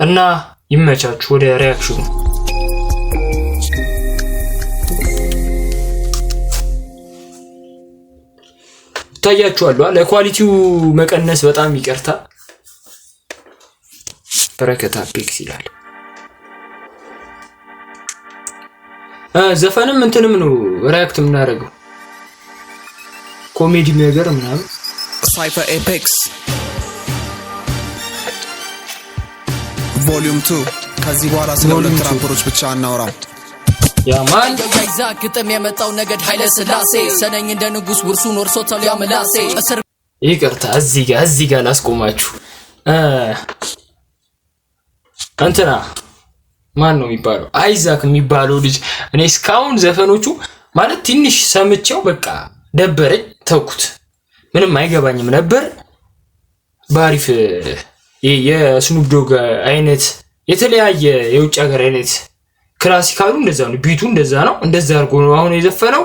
እና ይመቻችሁ ወደ ሪአክሽኑ ታያችኋል ለኳሊቲው መቀነስ በጣም ይቀርታ በረከት አፔክስ ይላል ዘፈንም እንትንም ነው ሪአክት ምናረገው ኮሜዲ ነገር ምናምን ሳይፈር ኤፔክስ ቮሊዩም 2 ከዚህ በኋላ ስለ ሁለት ራፐሮች ብቻ እናወራም ያማን ያይዛክ ግጥም የመጣው ነገድ ኃይለ ስላሴ ሰነኝ እንደ ንጉስ ውርሱን ወርሶታል ያምላሴ ይቅርታ እዚህ ጋር ላስቆማችሁ እንትና ማን ነው የሚባለው አይዛክ የሚባለው ልጅ እኔ እስካሁን ዘፈኖቹ ማለት ትንሽ ሰምቼው በቃ ደበረኝ ተውኩት ምንም አይገባኝም ነበር ባሪፍ የስኑፕ ዶግ አይነት የተለያየ የውጭ ሀገር አይነት ክላሲካሉ እንደዛ ነው ቢቱ እንደዛ ነው እንደዛ አርጎ ነው አሁን የዘፈነው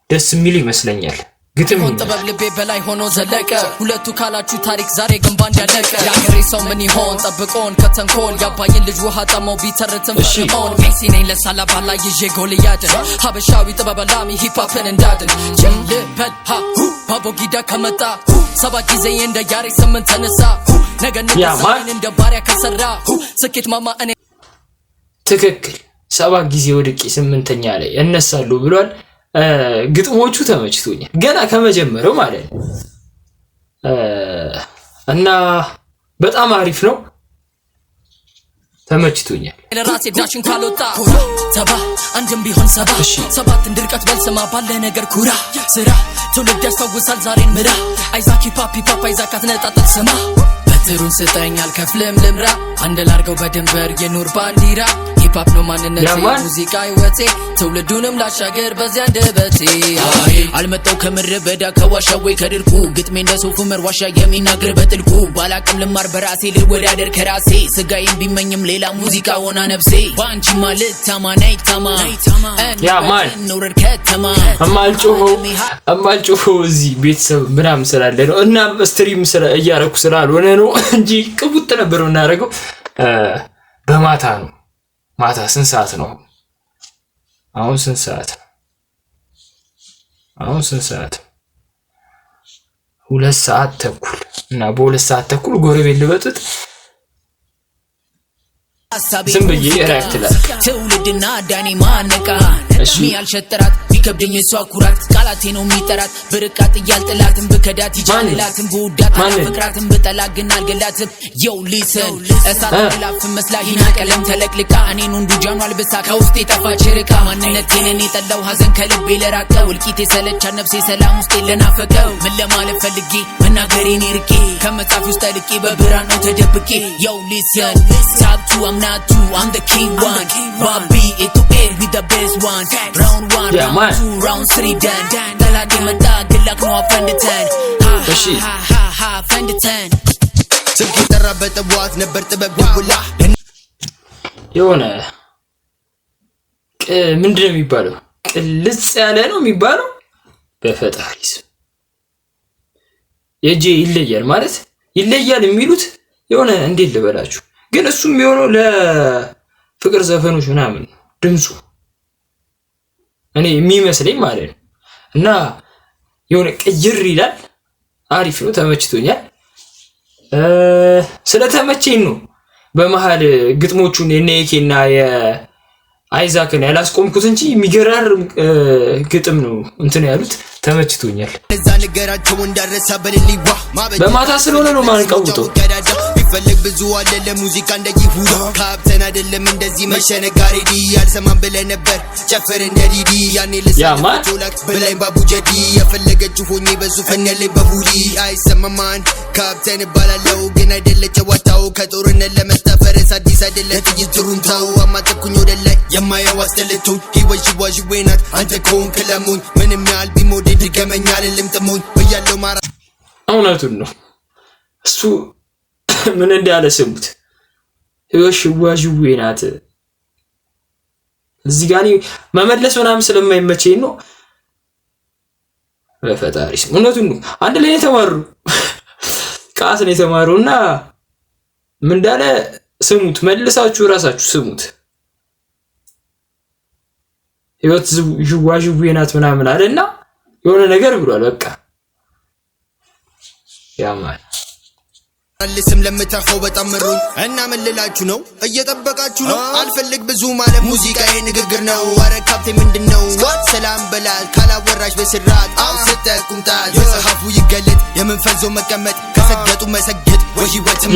ደስ የሚል ይመስለኛል ግጥም ጥበብ ልቤ በላይ ሆኖ ዘለቀ ሁለቱ ካላችሁ ታሪክ ዛሬ ግን ባንድ ያለቀ ያገሬ ሰው ምን ይሆን ጠብቆን ከተንኮል ያባየን ልጅ ውሃ ጠማው ቢተርትም ፈርሞን ሜሲ ነኝ ለሳላ ባላ ይዤ ጎልያድ ሀበሻዊ ጥበብ ላሚ ሂፕሆፕን እንዳድን ጀልበል ሁ ባቦጊዳ ከመጣ ሰባት ጊዜ እንደ ያሬ ስምንት ተነሳ ነገን እንደ ባሪያ ከሰራ ስኬት ማማ እኔ ትክክል ሰባት ጊዜ ወድቄ ስምንተኛ ላይ እነሳሉ ብሏል ግጥሞቹ ተመችቶኛል ገና ከመጀመሪያው ማለት ነው እና በጣም አሪፍ ነው ተመችቶኛል ለራሴ ዳሽን ካልወጣ ተባ አንድም ቢሆን ሰባት እንድርቀት በልስማ ባለ ነገር ኩራ ስራ ትውልድ ያስታውሳል ዛሬን ምራ አይዛክ ሂፕሆፕ አይዛክ አትነጣጥቅ ስማ በትሩን ስጠኝ አልከፍልም ልምራ አንድ ላርገው በድንበር የኑር ባንዲራ ሂፕሆፕ ነው ማንነቴ ሙዚቃ ህይወቴ ትውልዱንም ላሻገር በዚያ እንደበቴ አልመጣው ከምድረ በዳ ከዋሻው ወይ ከድርቁ ግጥሜ እንደ ሶፉ መርዋሻ የሚናገር በጥልቁ ባላቅም ልማር በራሴ ልወዳደር ከራሴ ስጋዬን ቢመኝም ሌላ ሙዚቃ ሆና ነፍሴ ባንቺ ማለት ታማናይ ታማ ያማን ኑር ከተማ አማልጮሆ እዚህ ቤተሰብ ምናምን ስላለ ነው እና ስትሪም እያረኩ ስላልሆነ ነው እንጂ ቅቡጥ ነበር እናረጋው በማታ ነው ማታ ስንት ሰዓት ነው አሁን ስንት ሰዓት 2 ሰዓት ተኩል እና በ2 ሰዓት ተኩል ጎረቤት ልበጥጥ ዝም ብዬ ሪአክት ላይ ትውልድና ዳኒ ማነቃ ሚያልሸጥራት ቢከብደኝ እሷ ኩራት ቃላቴ ነው የሚጠራት ብርቃት እያልጥላትን በከዳት ይቻላትን በውዳት ፍቅራትን በጠላግና አልገላትም የው ሊሰን እሳት ላፍ መስላሂና ቀለም ተለቅልቃ እኔን ወንዱ ጃኑ አልብሳ ከውስጤ ጠፋች ርቃ ማንነቴን እኔ ጠላው ሀዘን ከልቤ ለራቀው እልቂቴ ሰለቻ ነፍሴ ሰላም ውስጤ ለናፈቀው ምን ለማለት ፈልጌ መናገሬን ርቄ ከመጽሐፍ ውስጥ ልቄ በብርሃን ነው ተደብቄ የው ሊሰን ሳብቱ አምናቱ I'm the king one Bobby it to it with the best one round 1 round 2 round 3 done talade mata gilak no friend 10 ha friend 10 ስልክ ተራበጠ በዋት ነበር ጥበብ ደውላ የሆነ ምንድነው የሚባለው ቅልጽ ያለ ነው የሚባለው በፈጣሪስ የጄ ይለያል ማለት ይለያል የሚሉት የሆነ እንዴት ልበላችሁ ግን እሱም የሆነው ለፍቅር ዘፈኖች ምናምን ድምጹ እኔ የሚመስለኝ ማለት ነው እና የሆነ ቅይር ይላል አሪፍ ነው ተመችቶኛል ስለተመቸኝ ነው በመሃል ግጥሞቹን የኔኬና የአይዛክን ያላስቆምኩት እንጂ የሚገራርም ግጥም ነው እንትን ያሉት ተመችቶኛል እዛ ነገራቸው እንዳረሳ በልልይዋ በማታ ስለሆነ ነው ማንቀውጠው ቢፈልግ ብዙ አለ ለሙዚቃ እንደይሁዳ ካፕተን አይደለም እንደዚህ መሸነጋሪ ዲ ያልሰማን ብለ ነበር ጨፈር እንደዲዲ ያኔ ለሰላም ብላይ ባቡጀዲ የፈለገችው ሆኜ በዙፈን ያለ በቡሊ አይሰማማን ካፕተን ባላለው ግን አይደለ ጨዋታው ከጦርነት ለመጣፈረስ አዲስ አይደለ ትይዝሩንታው አማተኩኝ ወደ ላይ የማያው አስተለቱኝ ይወጅ ወይናት አንተ ኮን ከለሙኝ ምንም ያህል ቢሞዴ ድገመኛል ልምጥሙኝ በያለው ማራ እውነቱን ነው እሱ ምን እንዳለ ስሙት ወይናት እዚህ ጋር መመለስ ምናምን ስለማይመቸኝ ነው በፈጣሪስ እውነቱን ነው አንድ ላይ ተማሩ ቃስ ነው የተማሩና ምን እንዳለ ስሙት፣ መልሳችሁ ራሳችሁ ስሙት። ህይወት ዥዋዥዌ ናት ምናምን አለና የሆነ ነገር ብሏል። በቃ ያማል ልስም ለምታፈው በጣም ምሩኝ እና ምን ልላችሁ ነው እየጠበቃችሁ ነው አልፈልግ ብዙ ማለት ሙዚቃ ንግግር ነው አረ ካፕቴ ምንድነው ሰላም በላል ካላወራሽ በስራት አው ስተቁምታ የጸሐፉ ይገለጥ የምንፈዞ መቀመጥ ከሰገጡ መሰገድ ወህይወትም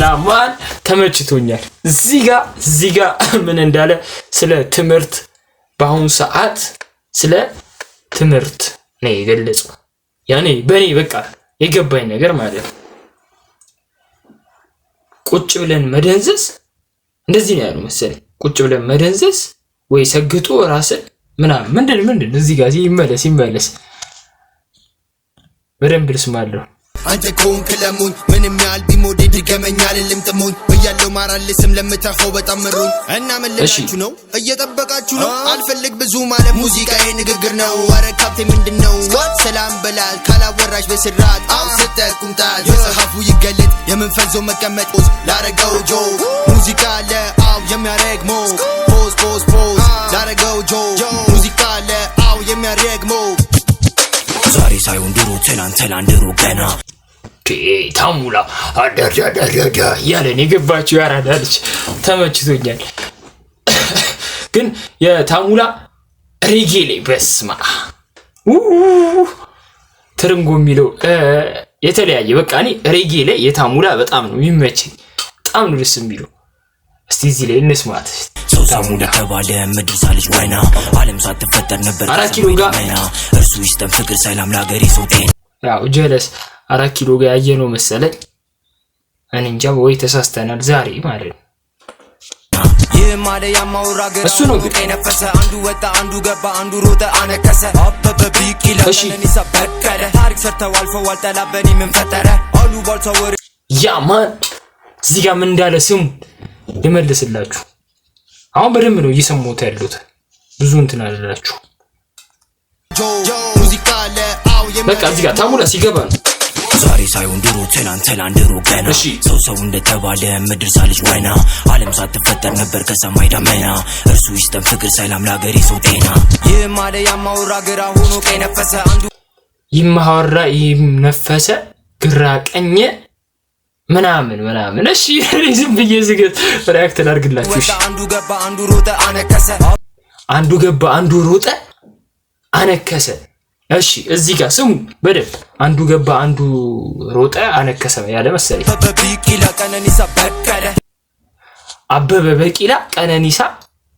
ያማል ተመችቶኛል። እዚህ ጋር ምን እንዳለ ስለ ትምህርት በአሁኑ ሰዓት ስለ ትምህርት ነው የገለጸው። ያኔ በኔ በቃ የገባኝ ነገር ማለት ነው። ቁጭ ብለን መደንዘዝ እንደዚህ ነው ያለው መሰለኝ። ቁጭ ብለን መደንዘዝ ወይ ሰግጦ ራስን ምናምን ምንድን እዚህ ጋር ይመለስ በደንብ ልስማለሁ። አንተ ኮንክ ለሙኝ ምንም ያህል ቢሞዴ ድገመኛል ልምጥሙኝ በያለው ማራል ስም ለምታፈው በጣም ምሩኝ እና ምን ልላችሁ ነው እየጠበቃችሁ ነው አልፈልግ ብዙ ማለት ሙዚቃ ንግግር ነው አረ ካፕቴ ምንድነው ሰላም በላል ካላወራሽ በስራት አው ስተቁምታ የጸሐፉ ይገለጥ የምንፈዞ መቀመጥ ላረገው ጆ ሙዚቃ ለአው የሚያረግ ሞ ፖዝ ላረገው ጆ ሙዚቃ ለአው የሚያረግ ሞ ዛሬ ሳይሆን ድሮ ትናንት ላንድሮ ገና ታሙላ አዳዳዳዳ ያለን የገባችሁ ያራዳልች ተመችቶኛል። ግን የታሙላ ሬጌ ላይ በስማ ትርንጎ የሚለው የተለያየ በቃ እኔ ሬጌ ላይ የታሙላ በጣም ነው የሚመቸኝ፣ በጣም ነው ደስ የሚለው። እስቲ እዚህ ላይ እንስማት። ታሙላ ተባለ ምድር ሳልጅ ወይና ዓለም ሳትፈጠር ነበር 4 ኪሎ ጋር እርሱ ይስጠን ፍቅር ሰላም ለሀገሬ ሰው ጤና ያው ጀለስ 4 ኪሎ ጋር ያየነው መሰለኝ። እኔ እንጃ ወይ ተሳስተናል ዛሬ ማለት ነው። የማለ ያማውራ ገራ እሱ ነው ነፈሰ አንዱ ወጣ አንዱ ገባ አንዱ ሮጠ አነከሰ አበበ ቢቂላ ለኔሳ በቀለ ታሪክ ሰርተው አልፈዋል ጠላበኒ ምን ፈጠረ አሉ ባልተወረ ያማን እዚህ ጋር ምን እንዳለ ስሙ ልመልስላችሁ። አሁን በደንብ ነው እየሰሙት ያሉት ብዙ እንትን አላላችሁ። ሙዚቃ ለአው በቃ እዚህ ጋር ታሙላ ሲገባ ነው ዛሬ ሳይሆን ድሮ ትናንት ላንድሮ ገና ሰው እንደተባለ ምድር ሳልጅ ወይና ዓለም ሳትፈጠር ነበር ከሰማይ ደመና እርሱ ይስጠን ፍቅር ሰላም ለሀገሬ ሰው ጤና የማለ ያማውራ ግራ ሆኖ ቀኝ ነፈሰ አንዱ ይማወራ ይነፈሰ ግራ ቀኝ ምናምን እሺ ዝም ብዬ ዝገት ሪአክት አድርግላችሁ። እሺ አንዱ ገባ አንዱ ሮጠ አነከሰ አንዱ ገባ አንዱ ሮጠ አነከሰ። እሺ እዚህ ጋር ስሙ በደንብ አንዱ ገባ አንዱ ሮጠ አነከሰ ያለ መሰለኝ። አበበ ቢቂላ ቀነኒሳ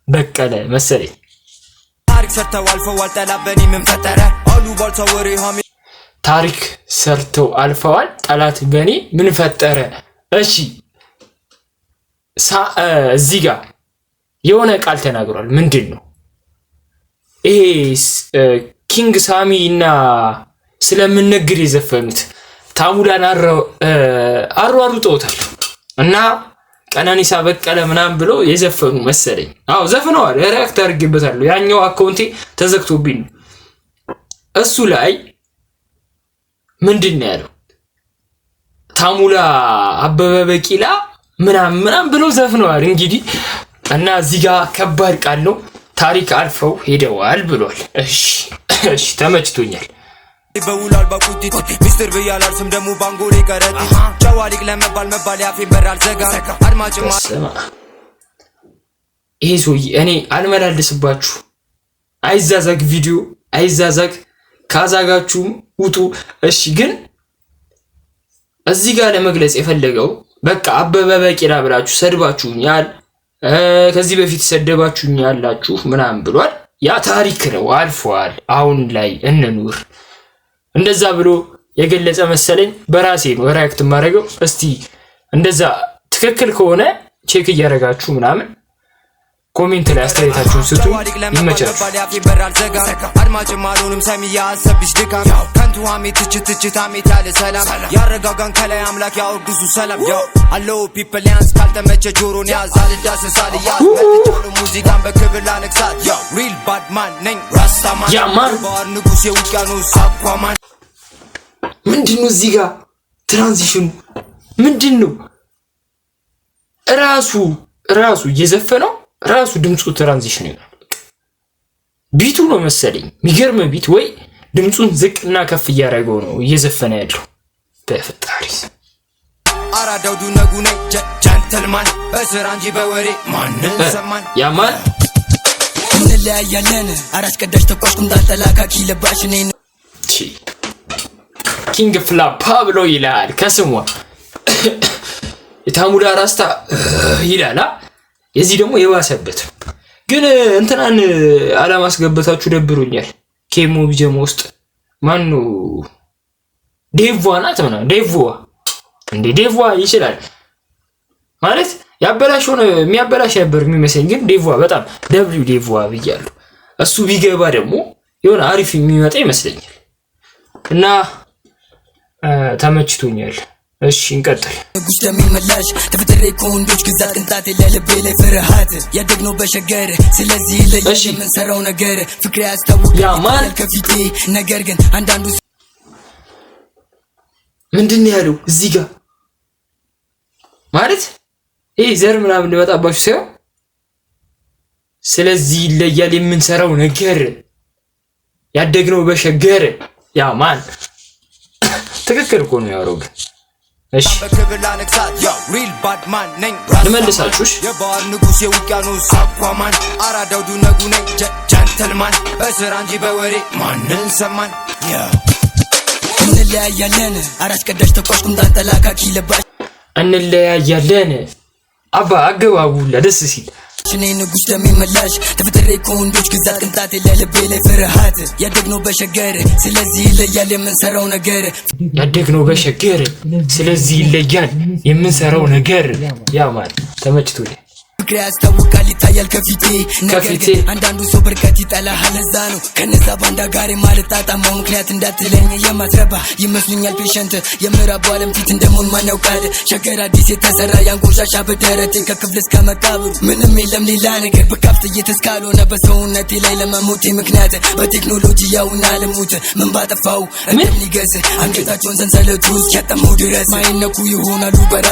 በቀለ መሰለኝ። ታሪክ ሰርተው አልፈዋል ጠላበኒ ምን ፈጠረ አሉ ባልተወረ ታሪክ ሰርተው አልፈዋል ጠላት በኔ ምን ፈጠረ። እሺ እዚህ ጋር የሆነ ቃል ተናግሯል። ምንድነው ይሄ? ኪንግ ሳሚ እና ስለምንነግር የዘፈኑት ታሙላን አሯሩጠውታል እና ቀነኒሳ በቀለ ምናምን ብለው የዘፈኑ መሰለኝ። አዎ ዘፍነዋል። ሪአክት አድርጌበታለሁ። ያኛው አካውንቴ ተዘግቶብኝ ነው። እሱ ላይ ምንድነው ያለው? ታሙላ አበበ ቢቂላ ምናምን ብለው ዘፍነዋል። እንግዲህ እና እዚህ ጋር ከባድ ቃል ነው። ታሪክ አልፈው ሄደዋል ብሏል። እሺ ተመችቶኛል። በውላል ባቁቲት ሚስተር በያላል ስም ደሙ ባንጎሌ ቀረጥ ቻዋሊክ ለመባል ያፌን በራል ዘጋ አድማጭማ ይሄ ሰውዬ እኔ አልመላልስባችሁ። አይዛዛግ ቪዲዮ አይዛዛግ ካዛጋችሁም ውጡ። እሺ ግን እዚህ ጋር ለመግለጽ የፈለገው በቃ አበበ ቢቂላ ብላችሁ ሰድባችሁኛል፣ ከዚህ በፊት ሰደባችሁኝ ያላችሁ ምናምን ብሏል። ያ ታሪክ ነው አልፏል፣ አሁን ላይ እንኑር እንደዛ ብሎ የገለጸ መሰለኝ። በራሴ ነው ሪአክት ማድረገው። እስቲ እንደዛ ትክክል ከሆነ ቼክ እያደረጋችሁ ምናምን ኮሜንት ላይ አስተያየታችሁን ስጡ። ይመቻችሁ። አድማጭ ማሉንም ሰሚያ አሰብሽ ድካም ከንቱ ሀሜት ትችት ሀሜት ያለ ሰላም ያረጋጋን ከላይ አምላክ ያወርዱሱ ሰላም አለው ፒፕል ያንስ ካልተመቸ ጆሮን ያዝ አልዳስሳል ያዝ መጥቻሉ ሙዚቃን በክብር ላነግሳት ሪል ባድማን ነኝ ራስታማን ያማን ባር ንጉስ የውቅያኖስ አኳማን ምንድነው እዚህ ጋር ትራንዚሽኑ ምንድነው? ራሱ እየዘፈነው ራሱ ድምፁ ትራንዚሽን ይሆናል። ቢቱ ነው መሰለኝ የሚገርም ቢት ወይ ድምፁን ዝቅና ከፍ እያደረገው ነው እየዘፈነ ያለው። በፈጣሪ አራዳው ዱነጉ ነኝ ጀንተልማን በስራ እንጂ በወሬ ማንን ሰማን ያማን እንለያያለን አራስ ቀዳሽ ተቋሽኩም ዳልተላካኪ ለባሽ ነኝ ኪንግ ፍላፓ ብሎ ይላል ከስሟ የታሙዳ ራስታ ይላላ። የዚህ ደግሞ የባሰበት ግን እንትናን አላማስገበታችሁ ደብሮኛል። ኬሞ ቢጀም ውስጥ ማን ነው ዴቭዋ ናት ምናምን ዴቭዋ ይችላል ማለት ያበላሽው ነው የሚያበላሽ ነበር የሚመስለኝ ግን ዴቭዋ በጣም ዴቭዋ ብያለሁ። እሱ ቢገባ ደግሞ የሆነ አሪፍ የሚመጣ ይመስለኛል እና ተመችቶኛል። እሺ እንቀጥል። ጉሽ ደሚመላሽ ተፈጥሬ ኮንዶች ግዛት ቅንጣት ለልቤ ላይ ፍርሃት ያደግነው በሸገር ስለዚህ ለየሽ የምንሰራው ነገር ፍቅር ያስታውቃል ከፊቴ ነገር ግን አንዳንዱ ምንድነው ያለው እዚህ ጋር ማለት ይሄ ዘር ምናምን እንደመጣባችሁ ሳይሆን ስለዚህ ለያል የምንሰራው ነገር ያደግነው በሸገር ያማን ትክክል እኮ ነው ያወራው ግን እሺ ልመልሳችሁሽ የባህር ንጉስ የውቅያኖስ አኳማን አራዳው ዱነጉ ነኝ ጀንተልማን በስራ እንጂ በወሬ ማንን ሰማን እንለያያለን አራስ ቀዳሽ ተቋሽኩም ዳልተላካኪ ለባሽ እንለያያለን አባ አገባቡ ለደስ ሲል ሽኔ ንጉስ ደሚመላሽ ተፈጥሬ ኮንዶች ግዛት ቅንጣት ለልቤ ላይ ፍርሃት ያደግነው በሸገር ስለዚህ ለያል የምንሰራው ነገር ያደግነው በሸገር ስለዚህ ለያል የምንሰራው ነገር ያማን ተመችቶኝ ፍቅር ያስታውቃል ይታያል ከፊቴ ነገር ግን አንዳንዱ ሰው በርቀት ይጠላሃል እዛ ነው ከነዛ ባንዳ ጋር ማልጣጣማው ምክንያት እንዳትለኝ የማትረባ ይመስሉኛል ፔሸንት የምዕራቡ ዓለም ፊት እንደሞን ማን ያውቃል ሸገር አዲስ የተሰራ ያንቆሻሻ በደረቴ ከክፍል እስከ መቃብሩ ምንም የለም ሌላ ነገር በካፍት እየተስካልሆነ በሰውነቴ ላይ ለመሞቴ ምክንያት በቴክኖሎጂ ያውና ልሙት ምን ባጠፋው እንደሚገዝ አንገታቸውን ሰንሰለቱ እስኪያጠመው ድረስ ማይነኩ ይሆናሉ በራ